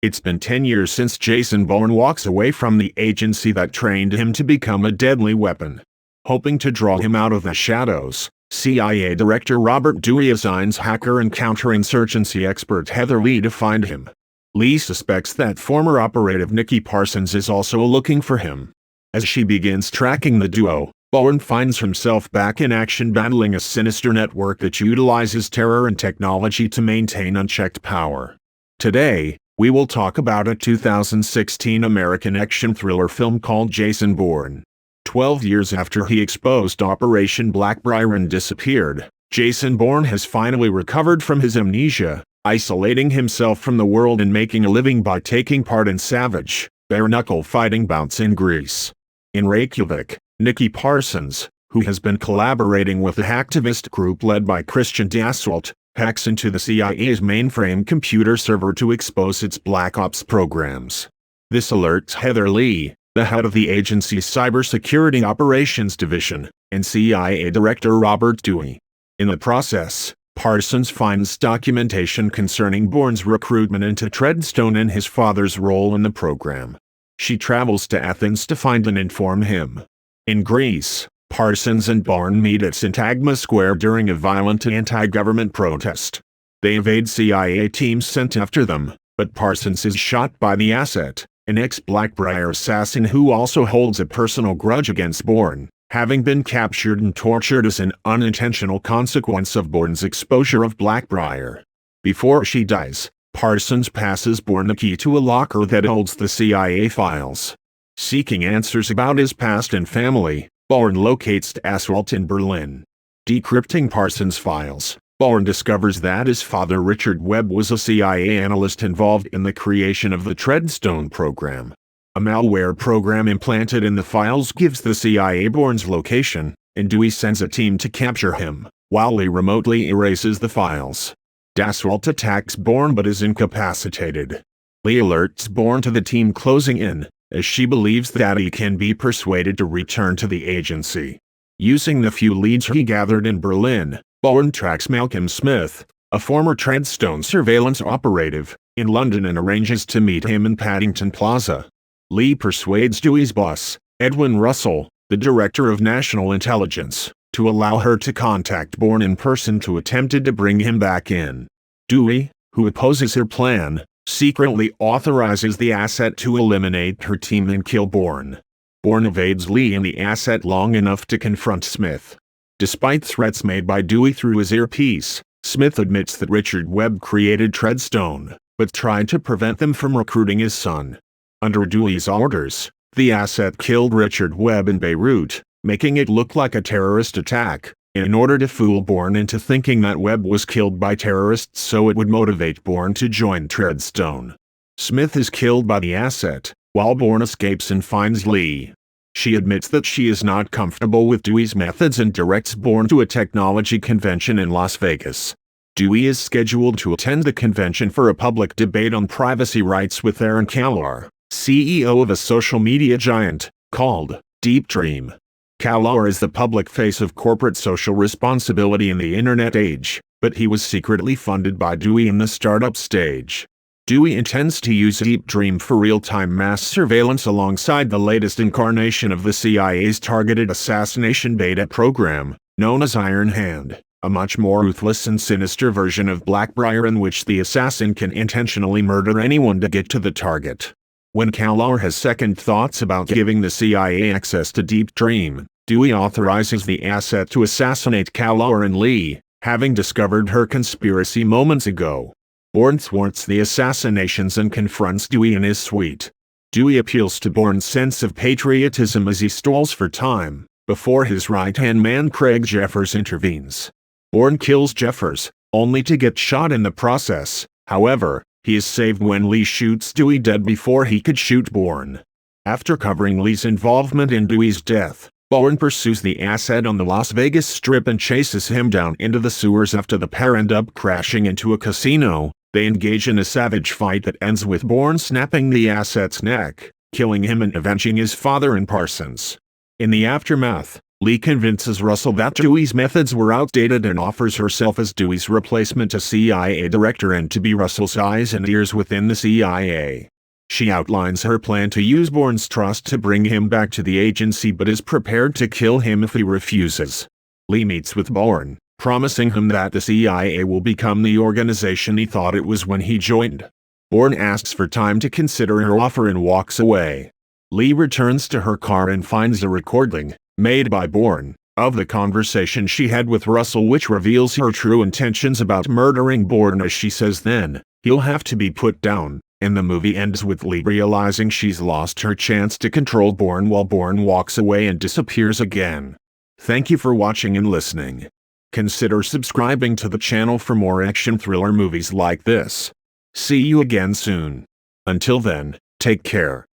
It's been 10 years since Jason Bourne walks away from the agency that trained him to become a deadly weapon. Hoping to draw him out of the shadows, CIA Director Robert Dewey assigns hacker and counterinsurgency expert Heather Lee to find him. Lee suspects that former operative Nicky Parsons is also looking for him. As she begins tracking the duo, Bourne finds himself back in action battling a sinister network that utilizes terror and technology to maintain unchecked power. Today, we will talk about a 2016 American action thriller film called Jason Bourne. 12 years after he exposed Operation Blackbriar and disappeared, Jason Bourne has finally recovered from his amnesia, isolating himself from the world and making a living by taking part in savage, bare-knuckle fighting bouts in Greece. In Reykjavik, Nicky Parsons, who has been collaborating with a hacktivist group led by Christian Dassault, hacks into the CIA's mainframe computer server to expose its Black Ops programs. This alerts Heather Lee, the head of the agency's Cybersecurity Operations Division, and CIA Director Robert Dewey. In the process, Parsons finds documentation concerning Bourne's recruitment into Treadstone and his father's role in the program. She travels to Athens to find and inform him. In Greece, Parsons and Bourne meet at Syntagma Square during a violent anti-government protest. They evade CIA teams sent after them, but Parsons is shot by the asset, an ex-Blackbriar assassin who also holds a personal grudge against Bourne, having been captured and tortured as an unintentional consequence of Bourne's exposure of Blackbriar. Before she dies, Parsons passes Bourne the key to a locker that holds the CIA files. Seeking answers about his past and family, Bourne locates Dassault in Berlin. Decrypting Parsons' files, Bourne discovers that his father Richard Webb was a CIA analyst involved in the creation of the Treadstone program. A malware program implanted in the files gives the CIA Bourne's location, and Dewey sends a team to capture him, while Lee remotely erases the files. Dassault attacks Bourne but is incapacitated. Lee alerts Bourne to the team closing in, as she believes that he can be persuaded to return to the agency. Using the few leads he gathered in Berlin, Bourne tracks Malcolm Smith, a former Treadstone surveillance operative, in London and arranges to meet him in Paddington Plaza. Lee persuades Dewey's boss, Edwin Russell, the Director of National Intelligence, to allow her to contact Bourne in person to attempt to bring him back in. Dewey, who opposes her plan, secretly authorizes the asset to eliminate her team and kill Bourne. Bourne evades Lee and the asset long enough to confront Smith. Despite threats made by Dewey through his earpiece, Smith admits that Richard Webb created Treadstone, but tried to prevent them from recruiting his son. Under Dewey's orders, the asset killed Richard Webb in Beirut, making it look like a terrorist attack, in order to fool Bourne into thinking that Webb was killed by terrorists so it would motivate Bourne to join Treadstone. Smith is killed by the asset, while Bourne escapes and finds Lee. She admits that she is not comfortable with Dewey's methods and directs Bourne to a technology convention in Las Vegas. Dewey is scheduled to attend the convention for a public debate on privacy rights with Aaron Kalar, CEO of a social media giant, called Deep Dream. Kalar is the public face of corporate social responsibility in the internet age, but he was secretly funded by Dewey in the startup stage. Dewey intends to use Deep Dream for real-time mass surveillance alongside the latest incarnation of the CIA's targeted assassination beta program, known as Iron Hand, a much more ruthless and sinister version of Blackbriar in which the assassin can intentionally murder anyone to get to the target. When Kalar has second thoughts about giving the CIA access to Deep Dream, Dewey authorizes the asset to assassinate Kalar and Lee, having discovered her conspiracy moments ago. Bourne thwarts the assassinations and confronts Dewey in his suite. Dewey appeals to Bourne's sense of patriotism as he stalls for time, before his right-hand man Craig Jeffers intervenes. Bourne kills Jeffers, only to get shot in the process. However, he is saved when Lee shoots Dewey dead before he could shoot Bourne. After covering Lee's involvement in Dewey's death, Bourne pursues the asset on the Las Vegas Strip and chases him down into the sewers after the pair end up crashing into a casino. They engage in a savage fight that ends with Bourne snapping the asset's neck, killing him and avenging his father and Parsons. In the aftermath, Lee convinces Russell that Dewey's methods were outdated and offers herself as Dewey's replacement as CIA director and to be Russell's eyes and ears within the CIA. She outlines her plan to use Bourne's trust to bring him back to the agency but is prepared to kill him if he refuses. Lee meets with Bourne, promising him that the CIA will become the organization he thought it was when he joined. Bourne asks for time to consider her offer and walks away. Lee returns to her car and finds a recording, made by Bourne, of the conversation she had with Russell, which reveals her true intentions about murdering Bourne, as she says then, "He'll have to be put down," and the movie ends with Lee realizing she's lost her chance to control Bourne while Bourne walks away and disappears again. Thank you for watching and listening. Consider subscribing to the channel for more action thriller movies like this. See you again soon. Until then, take care.